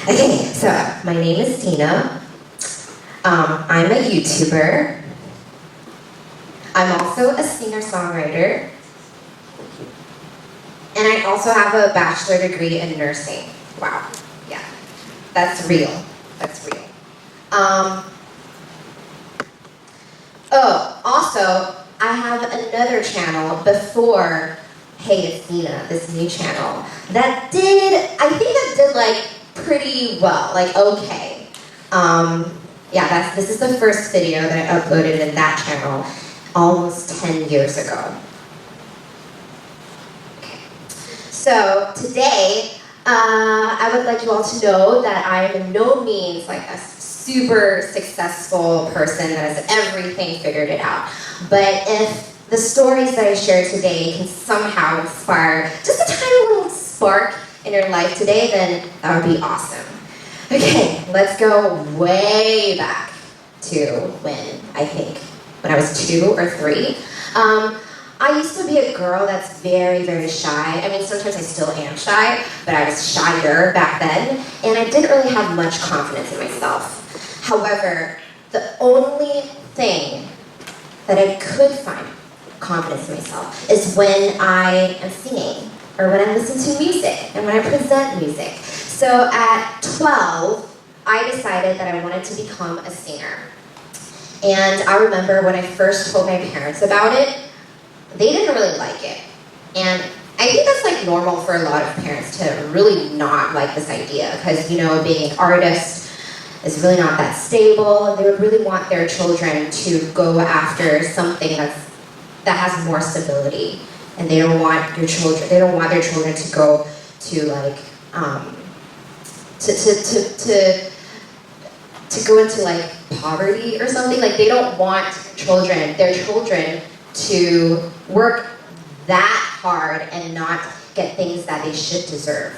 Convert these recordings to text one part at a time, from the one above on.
Okay, so my name is Dena. I'm a YouTuber. I'm also a singer-songwriter. And I also have a bachelor degree in nursing. Wow, yeah, that's real. That's real. Also, I have another channel before Hey It's Dena, this new channel, that did like pretty well, like okay. Yeah, this is the first video that I uploaded in that channel almost 10 years ago. Okay. So today, I would like you all to know that I am in no means like a super successful person that has everything figured it out. But if the stories that I share today can somehow inspire just a tiny little spark in your life today, then that would be awesome. Okay, let's go way back to when I was 2 or 3. I used to be a girl that's very, very shy. I mean, sometimes I still am shy, but I was shyer back then, and I didn't really have much confidence in myself. However, the only thing that I could find confidence in myself is when I am singing, or when I listen to music, and when I present music. So at 12, I decided that I wanted to become a singer. And I remember when I first told my parents about it, they didn't really like it. And I think that's like normal for a lot of parents to really not like this idea, because you know, being an artist is really not that stable, and they would really want their children to go after something that has more stability. And they don't want their children to go to like to go into like poverty or something. Like they don't want their children to work that hard and not get things that they should deserve.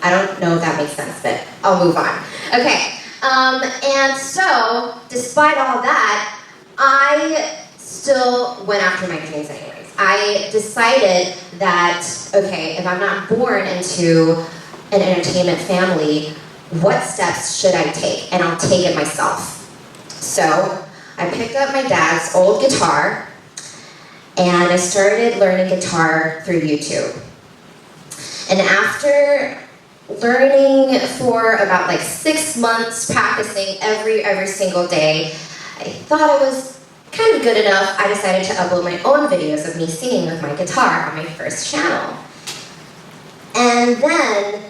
I don't know if that makes sense, but I'll move on. Okay, and so despite all that, I still went after my dreams anyways. I decided that, okay, if I'm not born into an entertainment family, what steps should I take? And I'll take it myself. So I picked up my dad's old guitar, and I started learning guitar through YouTube. And after learning for about like 6 months, practicing every single day, I thought I was kind of good enough. I decided to upload my own videos of me singing with my guitar on my first channel. And then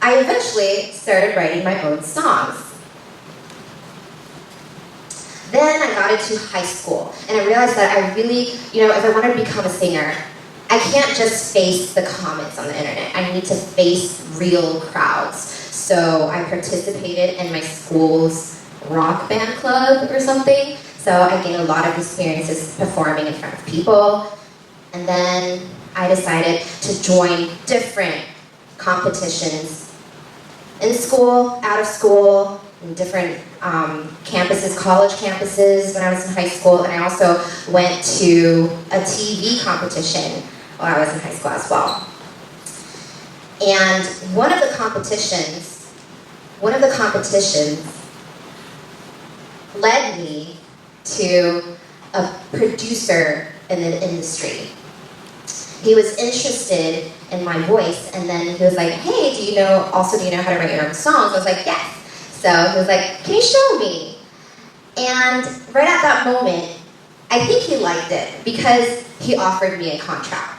I eventually started writing my own songs. Then I got into high school, and I realized that I really, if I wanted to become a singer, I can't just face the comments on the internet. I need to face real crowds. So I participated in my school's rock band club or something. So I gained a lot of experiences performing in front of people. And then I decided to join different competitions in school, out of school, in different campuses, college campuses when I was in high school. And I also went to a TV competition while I was in high school as well. And one of the competitions led me to a producer in the industry. He was interested in my voice, and then he was like, hey, do you know how to write your own songs? I was like, yes. So he was like, can you show me? And right at that moment, I think he liked it because he offered me a contract.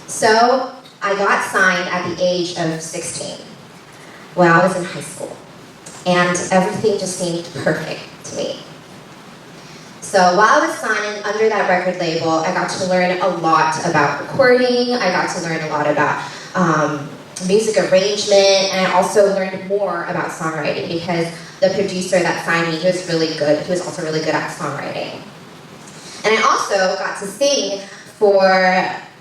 So I got signed at the age of 16 when I was in high school. And everything just seemed perfect to me. So while I was signing under that record label, I got to learn a lot about recording. I got to learn a lot about music arrangement, and I also learned more about songwriting because the producer that signed me, he was really good. He was also really good at songwriting. And I also got to sing for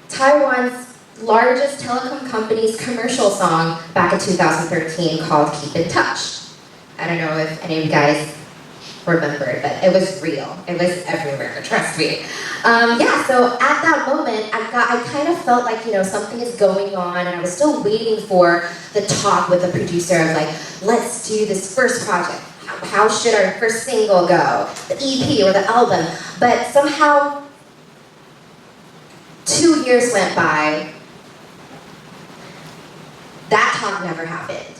Taiwan's largest telecom company's commercial song back in 2013 called Keep in Touch. I don't know if any of you guys remembered, but it was real. It was everywhere, trust me. Yeah, so at that moment, I kind of felt like, something is going on, and I was still waiting for the talk with the producer of like, let's do this first project. How should our first single go? The EP or the album? But somehow, 2 years went by, that talk never happened.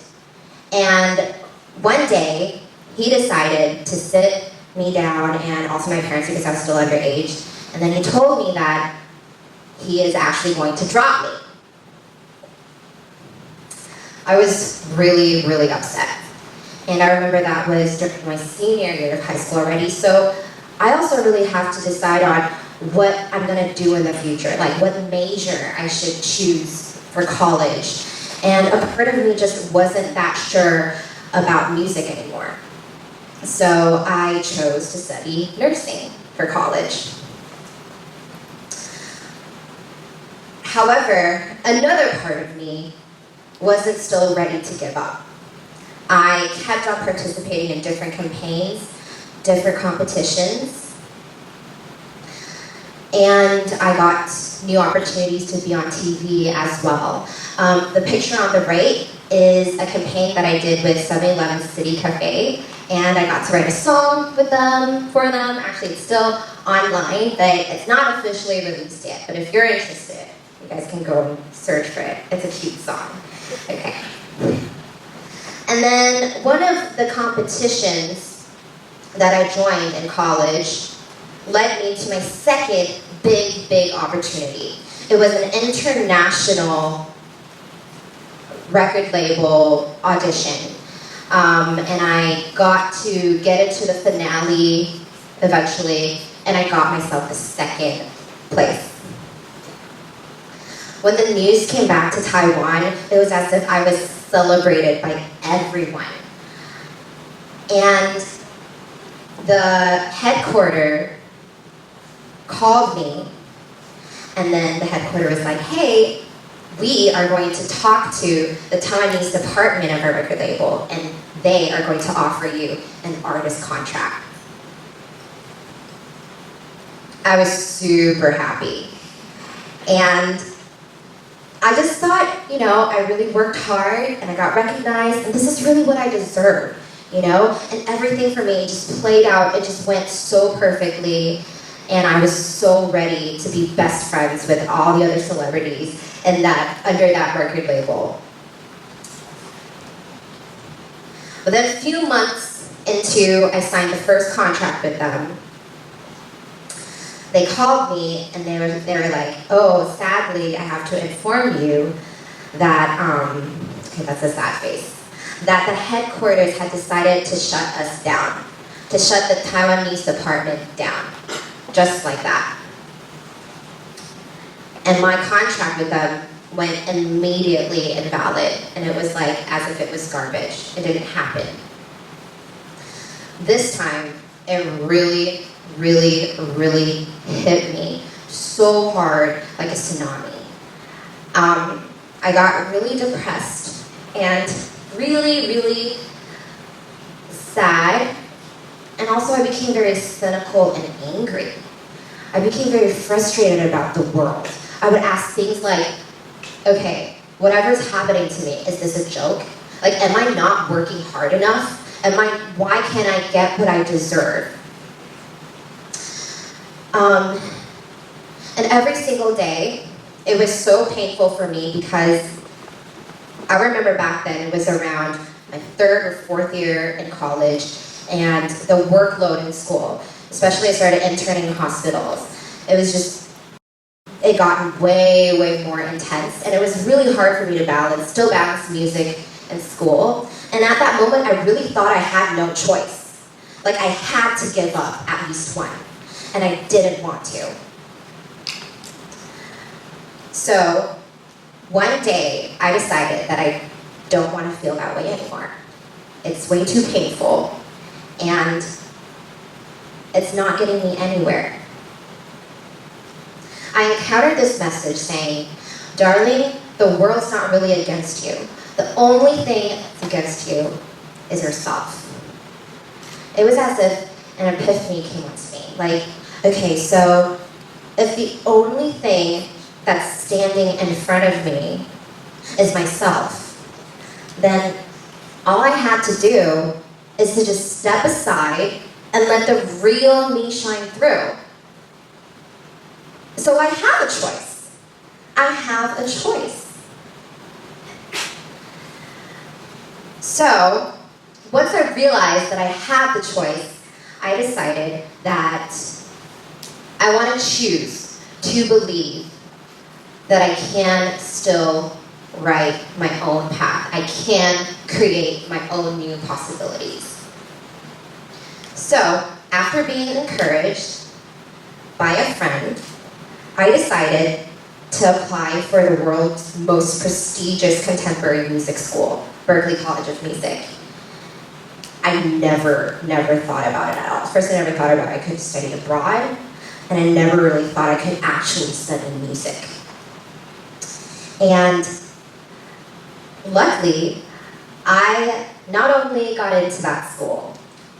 And one day, he decided to sit me down, and also my parents because I was still underage, and then he told me that he is actually going to drop me. I was really, really upset. And I remember that was during my senior year of high school already, so I also really have to decide on what I'm gonna do in the future, like what major I should choose for college. And a part of me just wasn't that sure about music anymore. So I chose to study nursing for college. However, another part of me wasn't still ready to give up. I kept on participating in different campaigns, different competitions, and I got new opportunities to be on TV as well. The picture on the right is a campaign that I did with 7-Eleven City Cafe, and I got to write a song with them, for them. Actually, it's still online, but it's not officially released yet. But if you're interested, you guys can go and search for it. It's a cute song. Okay. And then one of the competitions that I joined in college led me to my second big opportunity. It was an international record label audition. And I got to get into the finale eventually, and I got myself the second place. When the news came back to Taiwan, it was as if I was celebrated by everyone. And the headquarter called me, and then the headquarter was like, hey, we are going to talk to the Taiwanese department of our record label, and they are going to offer you an artist contract. I was super happy. And I just thought, I really worked hard, and I got recognized, and this is really what I deserve, and everything for me just played out. It just went so perfectly, and I was so ready to be best friends with all the other celebrities and under that record label. But then a few months into I signed the first contract with them, they called me and they were like, oh, sadly, I have to inform you that, okay, that's a sad face, that the headquarters had decided to shut us down, to shut the Taiwanese department down, just like that. And my contract with them went immediately invalid, and it was like as if it was garbage. It didn't happen. This time, it really hit me so hard, like a tsunami. I got really depressed and really sad, and also I became very cynical and angry. I became very frustrated about the world. I would ask things like, okay, whatever's happening to me, is this a joke? Like, am I not working hard enough? Why can't I get what I deserve? And every single day, it was so painful for me because I remember back then it was around my 3rd or 4th year in college, and the workload in school, especially I started interning in hospitals. It got way more intense, and it was really hard for me to still balance music and school. And at that moment, I really thought I had no choice. Like, I had to give up at least one, and I didn't want to. So, one day, I decided that I don't want to feel that way anymore. It's way too painful, and it's not getting me anywhere. I encountered this message saying, darling, the world's not really against you. The only thing that's against you is yourself. It was as if an epiphany came up to me. Like, okay, so if the only thing that's standing in front of me is myself, then all I had to do is to just step aside and let the real me shine through. So I have a choice. I have a choice. So once I realized that I had the choice, I decided that I want to choose to believe that I can still write my own path. I can create my own new possibilities. So, after being encouraged by a friend, I decided to apply for the world's most prestigious contemporary music school, Berklee College of Music. I never thought about it at all. First, I never thought about I could study abroad, and I never really thought I could actually study music. And luckily, I not only got into that school,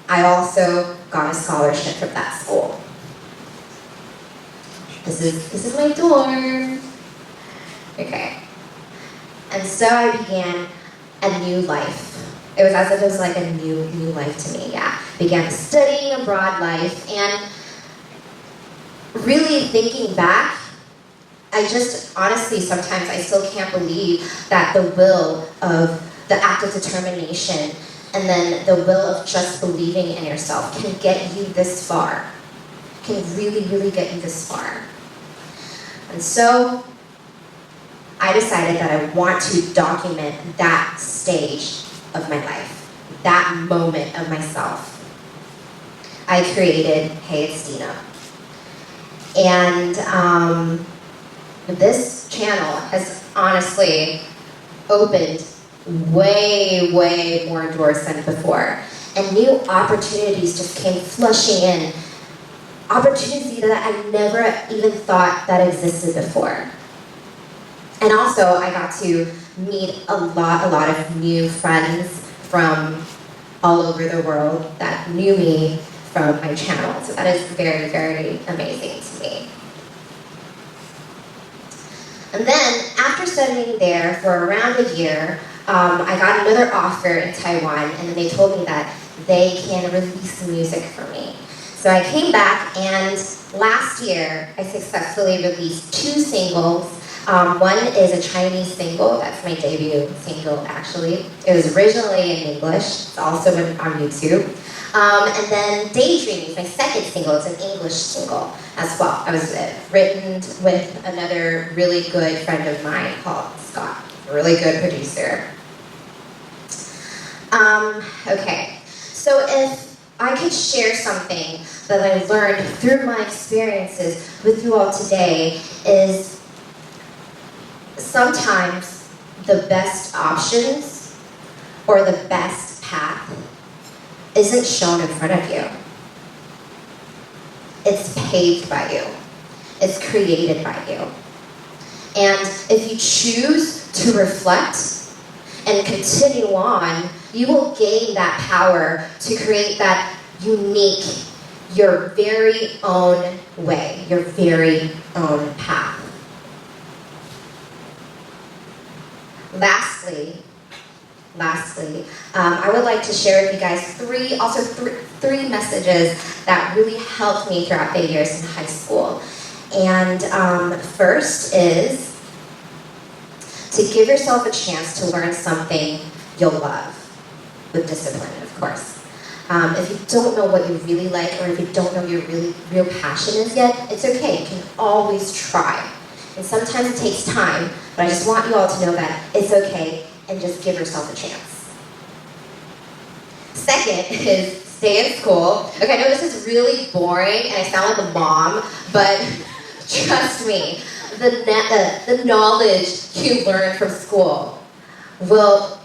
I also got a scholarship from that school. This is my dorm. Okay. And so I began a new life. It was as if it was like a new life to me, yeah. Began studying abroad life, and really thinking back, I just honestly sometimes I still can't believe that the will of the act of determination and then the will of just believing in yourself can get you this far. Can really get you this far. And so I decided that I want to document that stage of my life, that moment of myself. I created Hey, It's Dena. And this channel has honestly opened way more doors than before. And new opportunities just came flushing in. Opportunities that I never even thought that existed before. And also, I got to meet a lot of new friends from all over the world that knew me from my channel. So that is very amazing to me. And then, after studying there for around a year, I got another offer in Taiwan, and they told me that they can release music for me. So I came back, and last year, I successfully released 2 singles. One is a Chinese single, that's my debut single, actually. It was originally in English, it's also on YouTube. And then Daydream is my second single, it's an English single as well. I was written with another really good friend of mine called Scott, a really good producer. Okay, so if I could share something that I learned through my experiences with you all today is sometimes the best options or the best path isn't shown in front of you. It's paved by you. It's created by you. And if you choose to reflect and continue on, you will gain that power to create that unique, your very own way, your very own path. Lastly, I would like to share with you guys three messages that really helped me throughout the years in high school. And first is to give yourself a chance to learn something you'll love, with discipline, of course. If you don't know what you really like, or if you don't know your real passion is yet, it's okay. You can always try. And sometimes it takes time, but I just want you all to know that it's okay, and just give yourself a chance. Second is stay in school. Okay, I know this is really boring, and I sound like a mom, but trust me, the knowledge you learn from school will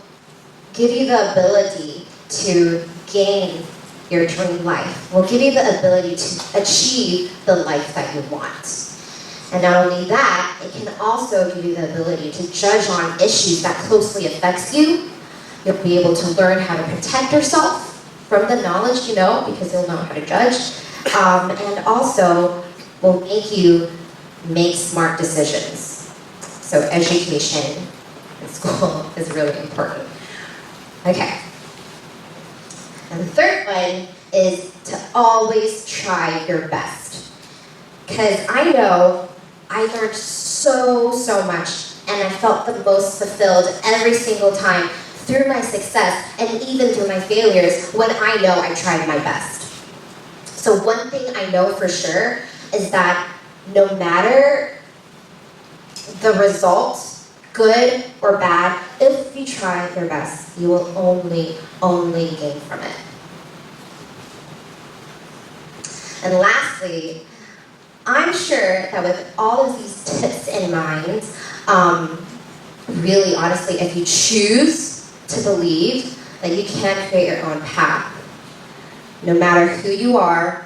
give you the ability to gain your dream life, will give you the ability to achieve the life that you want. And not only that, it can also give you the ability to judge on issues that closely affects you. You'll be able to learn how to protect yourself from the knowledge you know, because you'll know how to judge, and also will make you make smart decisions. So education in school is really important. Okay. And the third one is to always try your best. Because I know I learned so much, and I felt the most fulfilled every single time through my success and even through my failures when I know I tried my best. So one thing I know for sure is that no matter the result, good or bad, if you try your best, you will only gain from it. And lastly, I'm sure that with all of these tips in mind, really honestly, if you choose to believe that you can create your own path, no matter who you are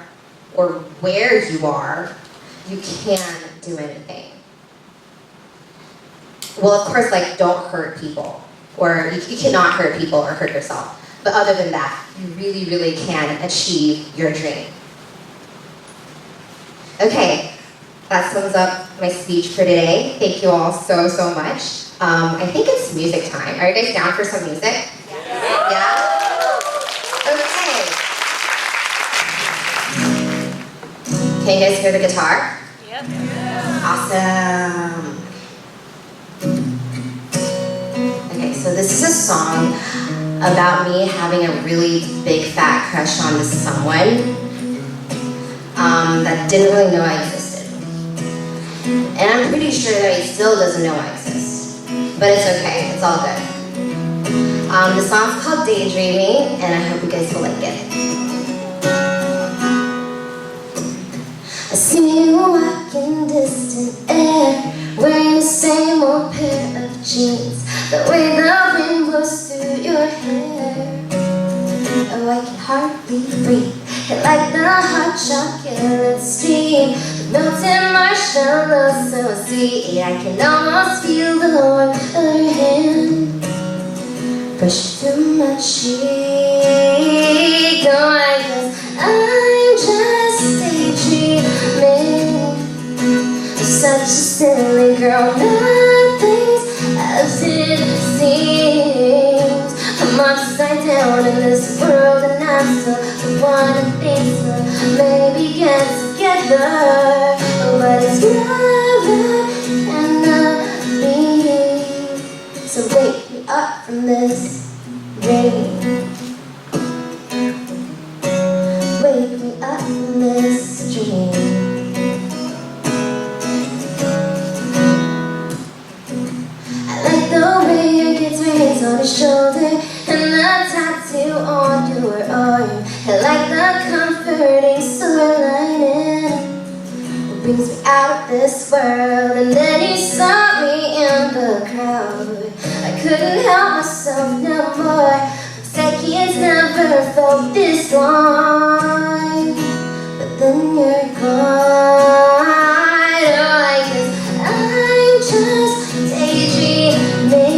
or where you are, you can do anything. Well, of course, like, don't hurt people, or you cannot hurt people or hurt yourself. But other than that, you really can achieve your dream. Okay, that sums up my speech for today. Thank you all so much. I think it's music time. Are you guys down for some music? Yeah? Okay. Can you guys hear the guitar? Yep. Awesome. Okay, so this is a song about me having a really big fat crush on someone that didn't really know I existed. And I'm pretty sure that he still doesn't know I exist. But it's okay, it's all good. The song's called Daydreaming, and I hope you guys will like it. I see you walking distant air, wearing the same old pair of jeans, the way the wind blows through your hair. Oh, I can hardly breathe. Hit like the hot chocolate steam, melting marshmallows so sweet. I can almost feel the warmth of your hand brush through my cheek. Oh, I guess I'm just daydreaming. Such a silly girl, nothing's as it seems. I'm upside down in this world, and I still wanna think so. Maybe get together, but it's never enough. So wake me up from this dream. Wake me up from this dream. I like the way your guitar's on his shoulder, and the tattoo on your arm. I like the comforting silver lining that brings me out of this world. And then you saw me in the crowd. I couldn't help myself no more. Looks like he's never felt this long. But then you're gone. Oh, I guess I'm just daydreaming.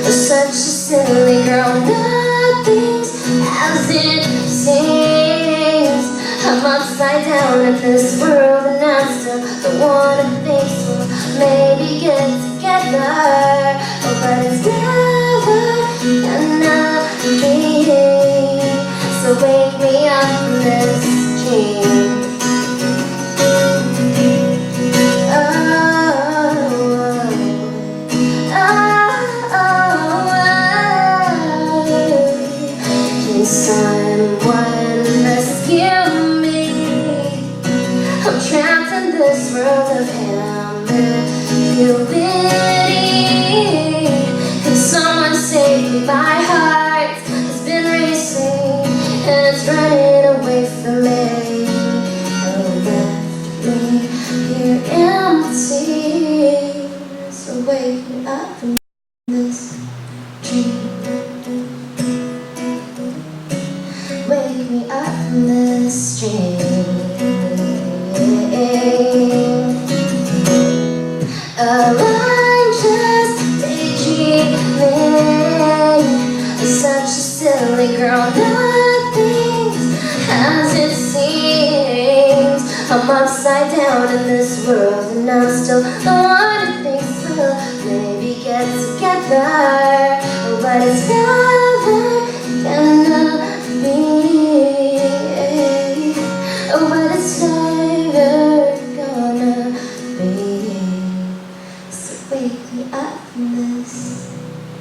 Such a silly girl, nothing's as it seems. I'm upside down in this world, and I still don't wanna think so. Maybe get together, but it's never enough. So wake me up from this dream. Someone rescue me. I'm trapped in this world of amber. Feel pity. Can someone save me? My heart has been racing, and it's running away from me. Oh, left me here empty. So wake me up from this dream. Wake me up from this dream. Oh, I'm just daydreaming. Such a silly girl. girl, nothing's as it seems. I'm upside down in this world, and I'm still the one who thinks we'll maybe get together, but it's never gonna be. Oh, but it's never gonna be. So wake me up from this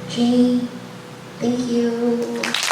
dream. Thank you.